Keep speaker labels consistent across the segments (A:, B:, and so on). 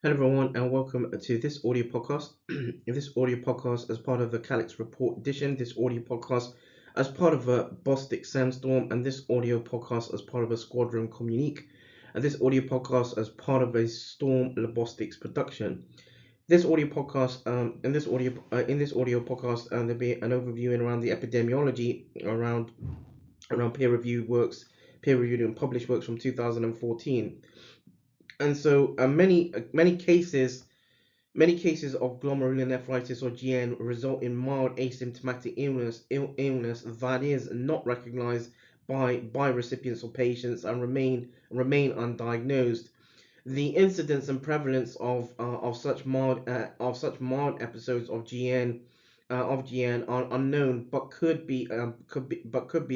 A: Hello everyone and welcome to this audio podcast. This audio podcast as part of the Calyx report edition, this audio podcast as part of a Bostix SandZtorm, and this audio podcast as part of a Squadron Communique, and this audio podcast as part of a Storm Bostix production. This audio podcast, in this audio podcast, there'll be an overview in around the epidemiology around peer-reviewed and published works from 2014. And so many cases of glomerulonephritis or GN result in mild asymptomatic illness that is not recognized by recipients or patients and remain undiagnosed. The incidence and prevalence of such mild episodes of GN are unknown, but could be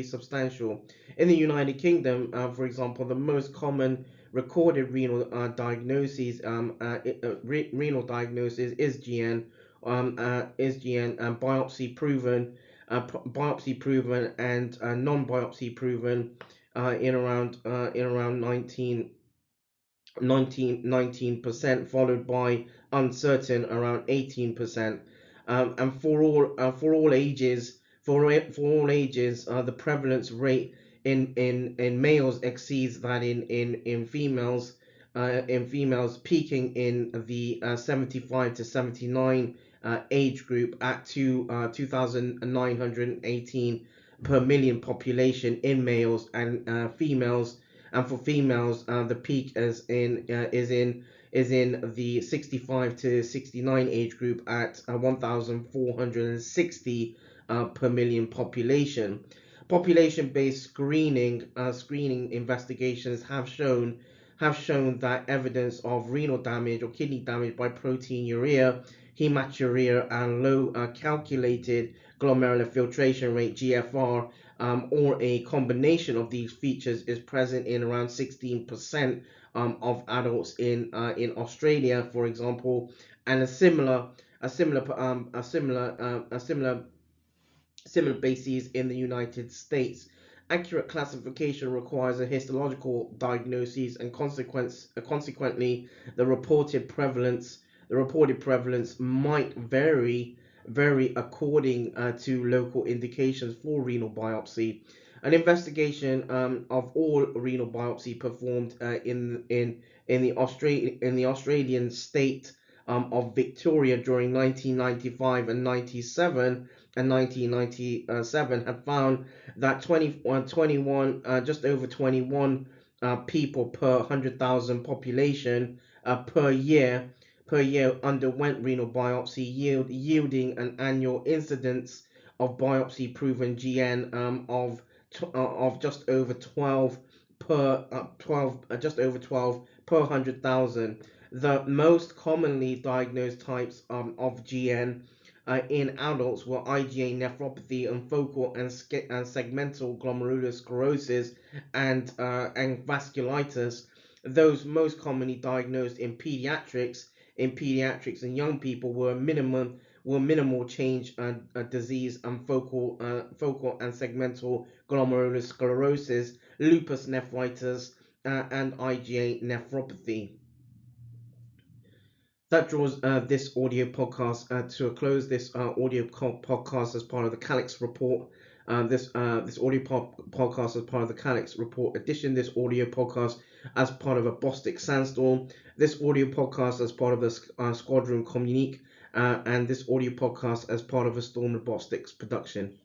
A: substantial. In the United Kingdom, for example, the most common recorded renal diagnosis is GN, and biopsy proven, and non-biopsy proven in around 19%, followed by uncertain around 18%. And for all ages, the prevalence rate in males exceeds that in females. Peaking in the 75 to 79 age group at 2,918 per million population in males and females. And for females, the peak is in the 65 to 69 age group at 1,460 per million population. Population-based screening investigations have shown that evidence of renal damage or kidney damage by proteinuria, hematuria, and low calculated glomerular filtration rate (GFR), or a combination of these features, is present in around 16% of adults in Australia, for example, and similar bases in the United States. Accurate classification requires a histological diagnosis, and consequently, the reported prevalence might vary according to local indications for renal biopsy. An investigation of all renal biopsy performed in the Australian state of Victoria during 1995 and 1997 have found that just over 21 people per 100,000 population per year underwent renal biopsy, yielding an annual incidence of biopsy proven GN of just over 12 per 100,000. The most commonly diagnosed types of GN in adults were IgA nephropathy and focal and segmental glomerulosclerosis and vasculitis. Those most commonly diagnosed in pediatrics and young people were minimal change disease and focal and segmental glomerulosclerosis, lupus nephritis, and IgA nephropathy. That draws this audio podcast to a close. This audio podcast as part of the Calyx report. This audio podcast as part of the Calyx report edition. This audio podcast as part of a Bostix SandZtorm. This audio podcast as part of the Squadron Communique, and this audio podcast as part of a Storm Bostix production.